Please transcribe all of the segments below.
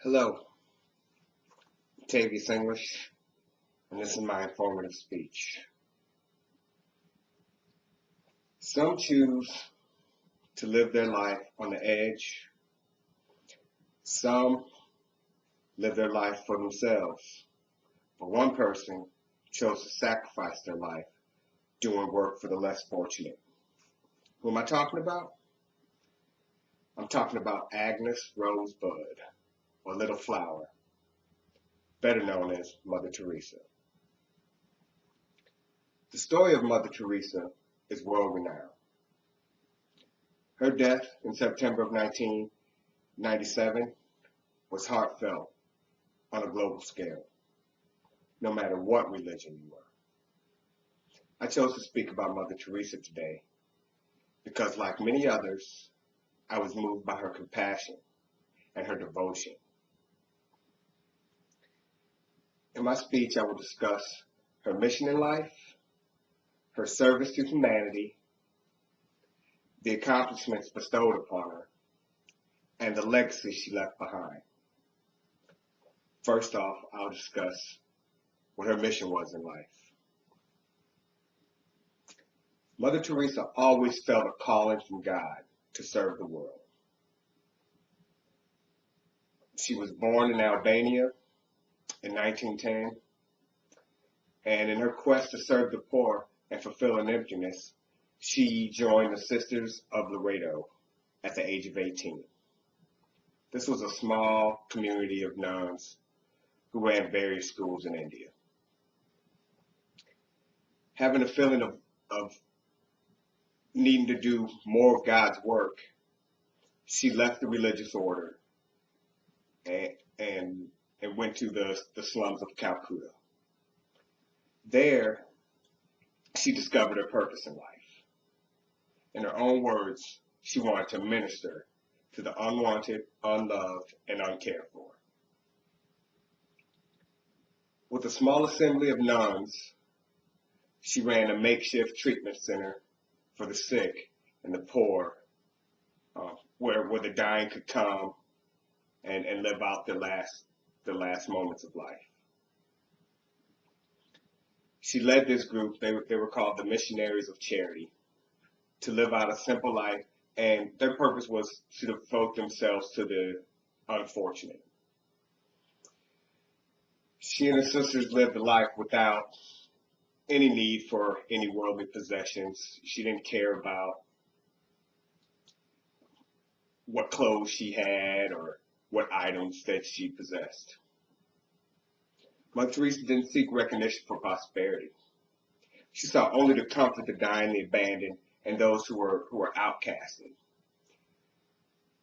Hello, Tavius English, and this is my informative speech. Some choose to live their life on the edge. Some live their life for themselves. But one person chose to sacrifice their life doing work for the less fortunate. Who am I talking about? I'm talking about Agnes Rosebud, or Little Flower, better known as Mother Teresa. The story of Mother Teresa is world renowned. Her death in September of 1997 was heartfelt on a global scale, no matter what religion you were. I chose to speak about Mother Teresa today because, like many others, I was moved by her compassion and her devotion. In my speech, I will discuss her mission in life, her service to humanity, the accomplishments bestowed upon her, and the legacy she left behind. First off, I'll discuss what her mission was in life. Mother Teresa always felt a calling from God to serve the world. She was born in Albania in 1910, and in her quest to serve the poor and fulfill an emptiness, she joined the Sisters of Laredo at the age of 18. This was a small community of nuns who ran various schools in India. Having a feeling of needing to do more of God's work, she left the religious order and went to the slums of Calcutta. There, she discovered her purpose in life. In her own words, she wanted to minister to the unwanted, unloved, and uncared for. With a small assembly of nuns, she ran a makeshift treatment center for the sick and the poor, where the dying could come and live out their last moments of life. She led this group, they were called the Missionaries of Charity, to live out a simple life, and their purpose was to devote themselves to the unfortunate. She and her sisters lived a life without any need for any worldly possessions. She didn't care about what clothes she had or what items that she possessed. Mother Teresa didn't seek recognition for prosperity. She sought only to comfort the dying, the abandoned, and those who were outcasted.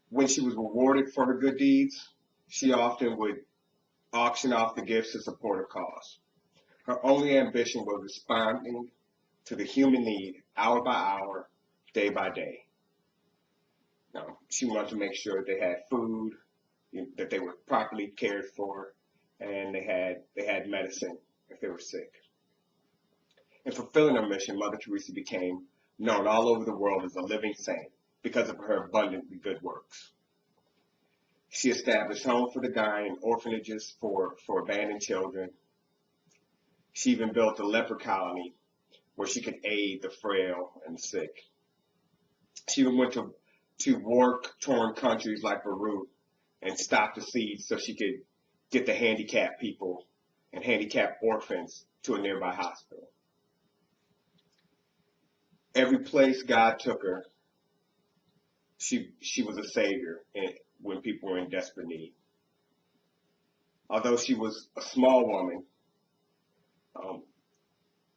When she was rewarded for her good deeds, she often would auction off the gifts to support her cause. Her only ambition was responding to the human need hour by hour, day by day. Now, she wanted to make sure they had food, that they were properly cared for, and they had medicine if they were sick. In fulfilling her mission, Mother Teresa became known all over the world as a living saint because of her abundantly good works. She established homes for the dying and orphanages for abandoned children. She even built a leper colony where she could aid the frail and the sick. She even went to war-torn countries like Beirut and stopped the siege so she could get the handicapped people and handicapped orphans to a nearby hospital. Every place God took her, she was a savior when people were in desperate need. Although she was a small woman,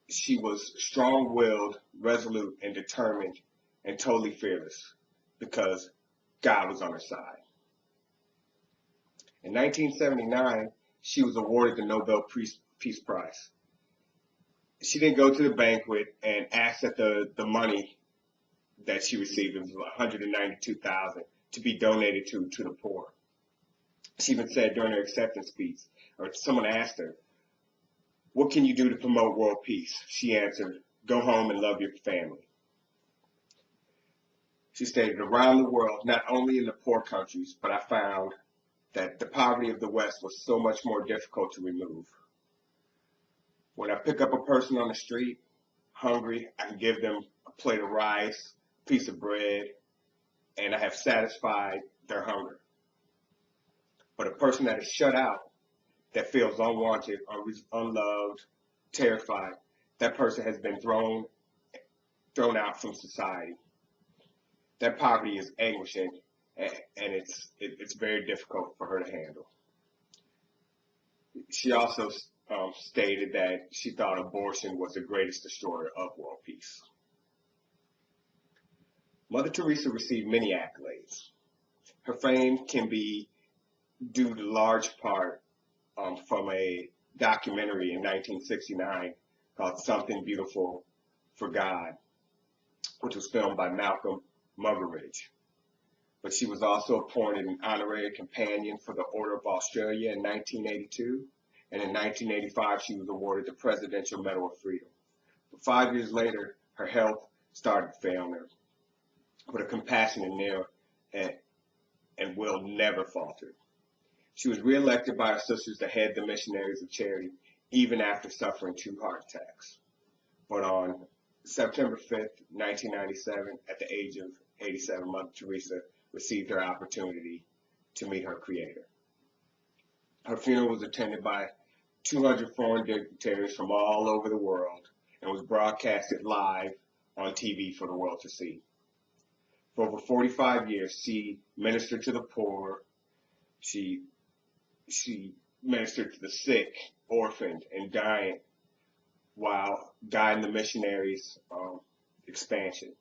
she was strong-willed, resolute, and determined, and totally fearless because God was on her side. In 1979, she was awarded the Nobel Peace Prize. She didn't go to the banquet and ask that the money that she received, it was $192,000, to be donated to the poor. She even said during her acceptance speech, or someone asked her, "What can you do to promote world peace?" She answered, "Go home and love your family." She stated, around the world, not only in the poor countries, but I found that the poverty of the West was so much more difficult to remove. When I pick up a person on the street, hungry, I can give them a plate of rice, a piece of bread, and I have satisfied their hunger. But a person that is shut out, that feels unwanted, unloved, terrified, that person has been thrown out from society. That poverty is anguishing, and it's very difficult for her to handle. She also stated that she thought abortion was the greatest destroyer of world peace. Mother Teresa received many accolades. Her fame can be due to large part from a documentary in 1969 called Something Beautiful for God, which was filmed by Malcolm Muggeridge. But she was also appointed an honorary companion for the Order of Australia in 1982, and in 1985 she was awarded the Presidential Medal of Freedom. But 5 years later, her health started failing her, but a compassionate nail and will never faltered. She was reelected by her sisters to head the Missionaries of Charity, even after suffering 2 heart attacks. But on September 5th, 1997, at the age of 87, Mother Teresa received her opportunity to meet her Creator. Her funeral was attended by 200 foreign dignitaries from all over the world and was broadcasted live on TV for the world to see. For over 45 years, she ministered to the poor. She ministered to the sick, orphaned, and dying while guiding the missionaries' expansion.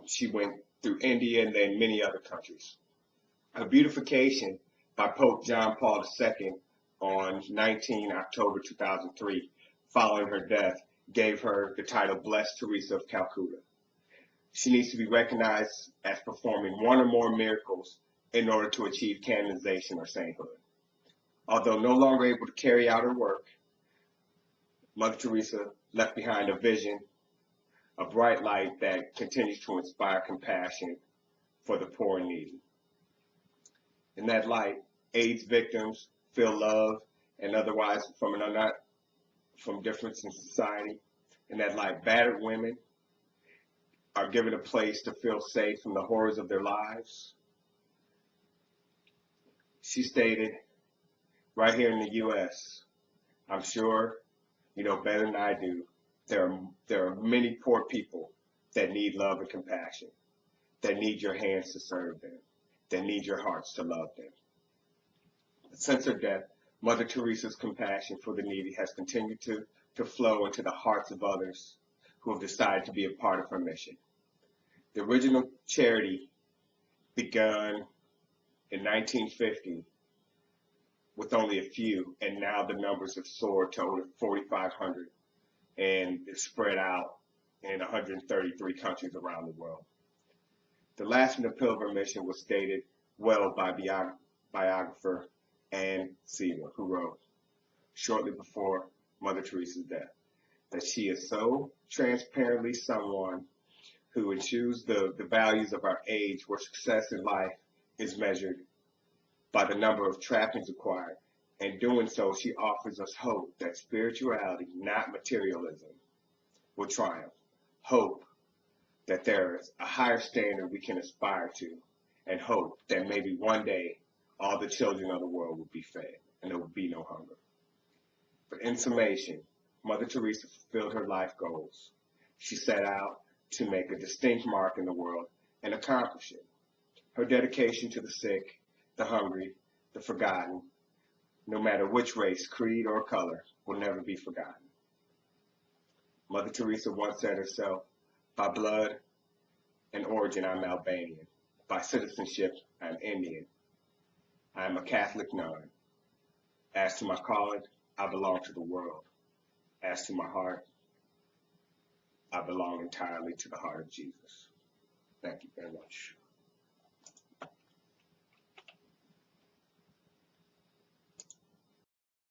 She went through India and then many other countries. Her beatification by Pope John Paul II on 19 October 2003, following her death, gave her the title Blessed Teresa of Calcutta. She needs to be recognized as performing one or more miracles in order to achieve canonization or sainthood. Although no longer able to carry out her work, Mother Teresa left behind a vision, a bright light that continues to inspire compassion for the poor and needy. In that light, AIDS victims feel love and otherwise from difference in society. In that light, battered women are given a place to feel safe from the horrors of their lives. She stated, right here in the U.S., I'm sure you know better than I do, there are many poor people that need love and compassion, that need your hands to serve them, that need your hearts to love them. Since her death, Mother Teresa's compassion for the needy has continued to flow into the hearts of others who have decided to be a part of her mission. The original charity begun in 1950 with only a few, and now the numbers have soared to over 4,500 and it's spread out in 133 countries around the world. The last of the Pilgrim mission was stated well by biographer Anne Siegel, who wrote, shortly before Mother Teresa's death, that she is so transparently someone who eschews the values of our age, where success in life is measured by the number of trappings acquired. In doing so, she offers us hope that spirituality, not materialism, will triumph. Hope that there is a higher standard we can aspire to, and hope that maybe one day all the children of the world will be fed and there will be no hunger. But in summation, Mother Teresa fulfilled her life goals. She set out to make a distinct mark in the world and accomplish it. Her dedication to the sick, the hungry, the forgotten, no matter which race, creed, or color, will never be forgotten. Mother Teresa once said herself, by blood and origin, I'm Albanian. By citizenship, I'm Indian. I am a Catholic nun. As to my calling, I belong to the world. As to my heart, I belong entirely to the heart of Jesus. Thank you very much.